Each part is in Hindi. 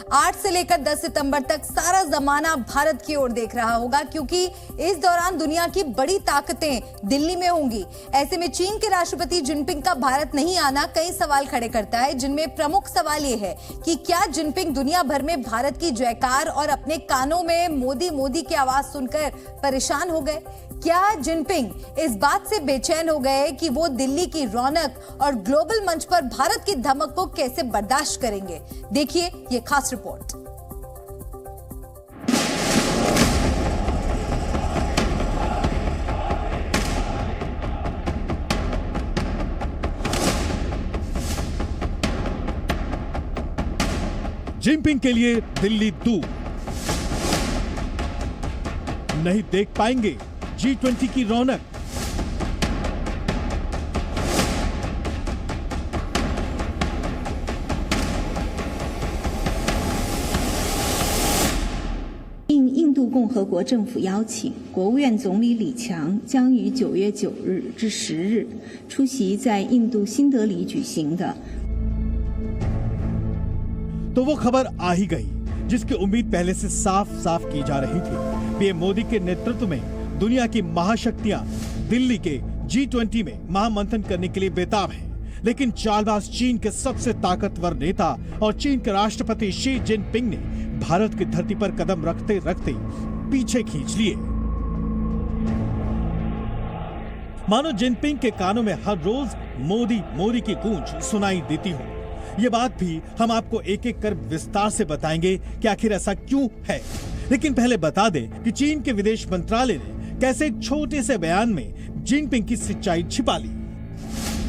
8 से लेकर 10 सितंबर तक सारा जमाना भारत की ओर देख रहा होगा, क्योंकि इस दौरान दुनिया की बड़ी ताकतें दिल्ली में होंगी। ऐसे में चीन के राष्ट्रपति जिनपिंग का भारत नहीं आना कई सवाल खड़े करता है, जिनमें प्रमुख सवाल ये है कि क्या जिनपिंग दुनिया भर में भारत की जयकार और अपने कानों में मोदी मोदी की आवाज सुनकर परेशान हो गए? क्या जिनपिंग इस बात से बेचैन हो गए कि वो दिल्ली की रौनक और ग्लोबल मंच पर भारत की धमक को कैसे बर्दाश्त करेंगे? देखिए ये खास रिपोर्ट। जिनपिंग के लिए दिल्ली दूर, नहीं देख पाएंगे G20 की रौनक।应印度共和国政府邀请，国务院总理李强将于9月9日至10日出席在印度新德里举行的。 तो वो खबर आ ही गई जिसकी उम्मीद पहले से साफ साफ की जा रही थी। पीएम मोदी के नेतृत्व में दुनिया की महाशक्तियां दिल्ली के G20 में महामंथन करने के लिए बेताब हैं। लेकिन चालबाज चीन के सबसे ताकतवर नेता और चीन के राष्ट्रपति शी जिनपिंग ने भारत की धरती पर कदम रखते रखते पीछे खींच लिए। मानो जिनपिंग के कानों में हर रोज मोदी मोदी की गूंज सुनाई देती हो। ये बात भी हम आपको एक एक कर विस्तार से बताएंगे कि आखिर ऐसा क्यों है। लेकिन पहले बता दें कि चीन के विदेश मंत्रालय ने कैसे एक छोटे से बयान में जिनपिंग की सच्चाई छिपा ली।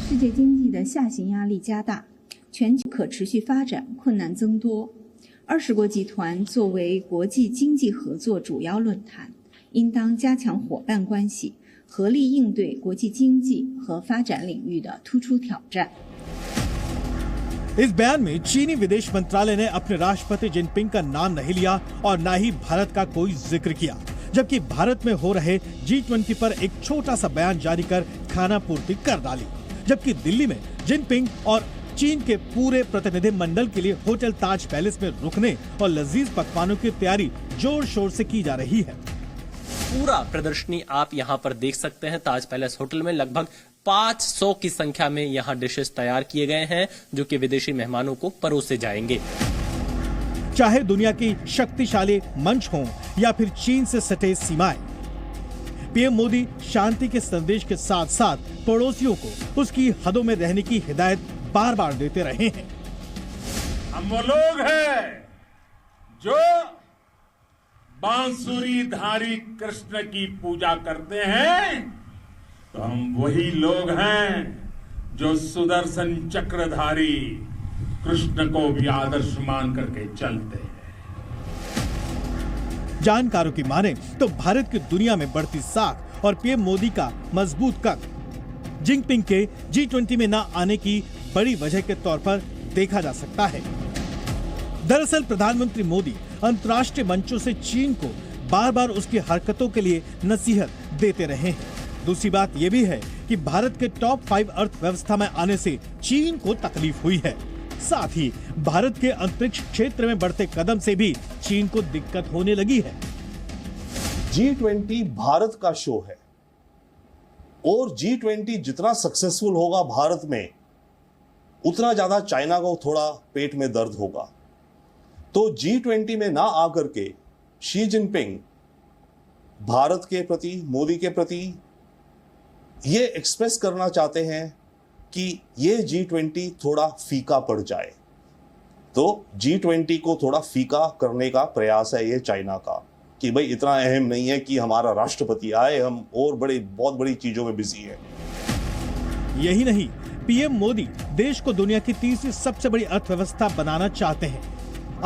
世界经济的下行压力加大，全球可持续发展困难增多。20国集团作为国际经济合作主要论坛，应当加强伙伴关系，合力应对国际经济和发展领域的突出挑战。 इस बयान में चीनी विदेश मंत्रालय ने अपने राष्ट्रपति जिनपिंग का नाम नहीं लिया और न ही भारत का कोई जिक्र किया, जबकि भारत में हो रहे G20 पर एक छोटा सा बयान जारी कर खानापूर्ति कर डाली। जबकि दिल्ली में जिनपिंग और चीन के पूरे प्रतिनिधि मंडल के लिए होटल ताज पैलेस में रुकने और लजीज पकवानों की तैयारी जोर शोर से की जा रही है। पूरा प्रदर्शनी आप यहाँ पर देख सकते हैं। ताज पैलेस होटल में लगभग 500 की संख्या में यहाँ डिशेस तैयार किए गए हैं, जो कि विदेशी मेहमानों को परोसे जाएंगे। चाहे दुनिया की शक्तिशाली मंच हो या फिर चीन से सटे सीमाएं, पीएम मोदी शांति के संदेश के साथ साथ पड़ोसियों को उसकी हदों में रहने की हिदायत बार बार देते रहे हैं। हम वो लोग हैं जो बांसुरीधारी कृष्ण की पूजा करते हैं, तो हम वही लोग हैं जो सुदर्शन चक्रधारी कृष्ण को भी आदर्श मान करके चलते हैं। जानकारों की माने तो भारत की दुनिया में बढ़ती साख और पीएम मोदी का मजबूत कद जिनपिंग के G20 में न आने की बड़ी वजह के तौर पर देखा जा सकता है। दरअसल प्रधानमंत्री मोदी अंतर्राष्ट्रीय मंचों से चीन को बार बार उसकी हरकतों के लिए नसीहत देते रहे हैं। दूसरी बात यह भी है कि भारत के टॉप 5 अर्थव्यवस्था में आने से चीन को तकलीफ हुई है। साथ ही भारत के अंतरिक्ष क्षेत्र में बढ़ते कदम से भी चीन को दिक्कत होने लगी है। G20 भारत का शो है और G20 जितना सक्सेसफुल होगा भारत में, उतना ज्यादा चाइना को थोड़ा पेट में दर्द होगा। तो G20 में ना आकर के शी जिनपिंग भारत के प्रति, मोदी के प्रति ये एक्सप्रेस करना चाहते हैं कि ये G20 थोड़ा फीका पड़ जाए। तो G20 को थोड़ा फीका करने का प्रयास है ये चाइना का, कि भाई इतना अहम नहीं है कि हमारा राष्ट्रपति आए, हम और बहुत बड़ी चीजों में बिजी है। यही नहीं, पीएम मोदी देश को दुनिया की तीसरी सबसे बड़ी अर्थव्यवस्था बनाना चाहते हैं।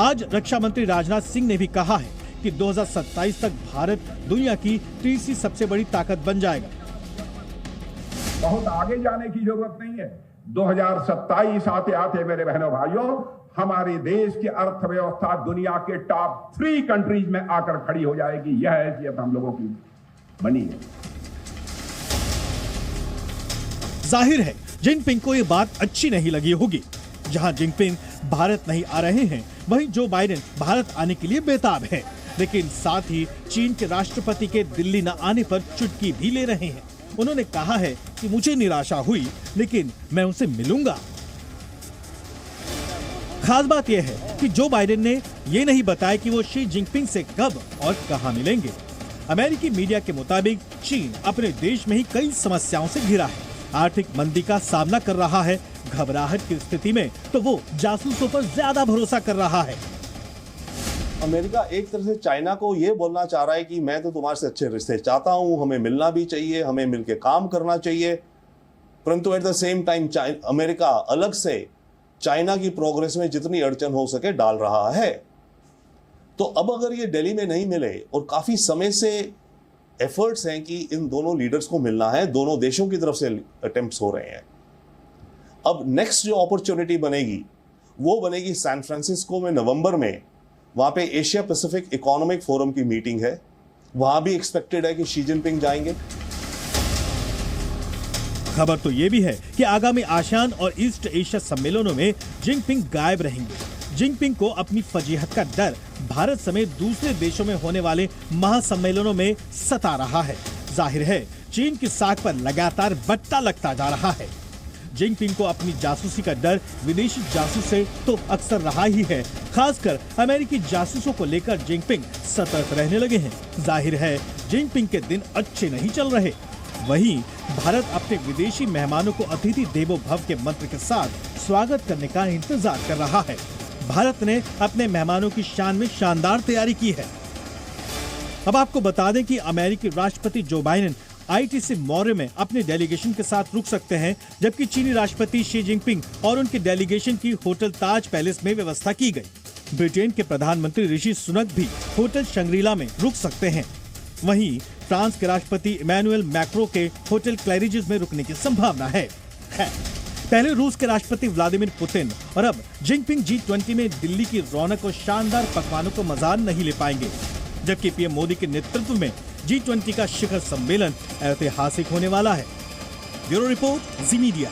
आज रक्षा मंत्री राजनाथ सिंह ने भी कहा है कि 2027 तक भारत दुनिया की तीसरी सबसे बड़ी ताकत बन जाएगा। बहुत आगे जाने की जरूरत नहीं है। 2027 आते आते मेरे बहनों भाइयों, हमारे देश की अर्थव्यवस्था दुनिया के टॉप 3 कंट्रीज में आकर खड़ी हो जाएगी। यह हैसियत हम लोगों की बनी है। जाहिर है जिनपिंग को ये बात अच्छी नहीं लगी होगी। जहां जिनपिंग भारत नहीं आ रहे हैं, वहीं जो बाइडेन भारत आने के लिए बेताब है, लेकिन साथ ही चीन के राष्ट्रपति के दिल्ली न आने पर चुटकी भी ले रहे हैं। उन्होंने कहा है कि मुझे निराशा हुई, लेकिन मैं उनसे मिलूंगा। खास बात यह है कि जो बाइडेन ने ये नहीं बताया कि वो शी जिनपिंग से कब और कहां मिलेंगे। अमेरिकी मीडिया के मुताबिक चीन अपने देश में ही कई समस्याओं से घिरा है, आर्थिक मंदी का सामना कर रहा है। घबराहट की स्थिति में तो वो जासूसों पर ज्यादा भरोसा कर रहा है। अमेरिका एक तरह से चाइना को ये बोलना चाह रहा है कि मैं तो तुम्हारे से अच्छे रिश्ते चाहता हूं, हमें मिलना भी चाहिए, हमें मिलकर काम करना चाहिए, परंतु at the same time America अलग से चाइना की प्रोग्रेस में जितनी अड़चन हो सके डाल रहा है। तो अब अगर ये दिल्ली में नहीं मिले, और काफी समय से एफर्ट्स हैं कि इन दोनों लीडर्स को मिलना है, दोनों देशों की तरफ से अटेम्प्ट्स हो रहे हैं। अब नेक्स्ट जो अपॉर्चुनिटी बनेगी वो बनेगी सैन फ्रांसिस्को में नवंबर में। वहां पे एशिया पैसिफिक इकोनॉमिक फोरम की मीटिंग है, वहां भी एक्सपेक्टेड है कि शी जिनपिंग जाएंगे। खबर तो ये भी है कि आगामी आसियान और ईस्ट एशिया सम्मेलनों में जिनपिंग गायब रहेंगे। जिनपिंग को अपनी फजीहत का डर भारत समेत दूसरे देशों में होने वाले महासम्मेलनों में सता रहा है। जाहिर है चीन की साख पर लगातार बट्टा लगता जा रहा है। जिनपिंग को अपनी जासूसी का डर विदेशी जासूस से तो अक्सर रहा ही है, खासकर अमेरिकी जासूसों को लेकर जिनपिंग सतर्क रहने लगे हैं। जाहिर है जिनपिंग के दिन अच्छे नहीं चल रहे। वहीं भारत अपने विदेशी मेहमानों को अतिथि देवो भव के मंत्र के साथ स्वागत करने का इंतजार कर रहा है। भारत ने अपने मेहमानों की शान में शानदार तैयारी की है। अब आपको बता दें कि अमेरिकी राष्ट्रपति जो बाइडेन आईटीसी मॉर्य में अपने डेलीगेशन के साथ रुक सकते हैं, जबकि चीनी राष्ट्रपति शी जिनपिंग और उनके डेलीगेशन की होटल ताज पैलेस में व्यवस्था की गई। ब्रिटेन के प्रधानमंत्री ऋषि सुनक भी होटल शंग्रीला में रुक सकते हैं। वहीं फ्रांस के राष्ट्रपति इमैनुअल मैक्रों के होटल क्लैरिजेस में रुकने की संभावना है। पहले रूस के राष्ट्रपति व्लादिमीर पुतिन और अब जिनपिंग G20 में दिल्ली की रौनक और शानदार पकवानों को मजा नहीं ले पाएंगे, जबकि पीएम मोदी के नेतृत्व में G20 का शिखर सम्मेलन ऐतिहासिक होने वाला है। ब्यूरो रिपोर्ट, जी मीडिया।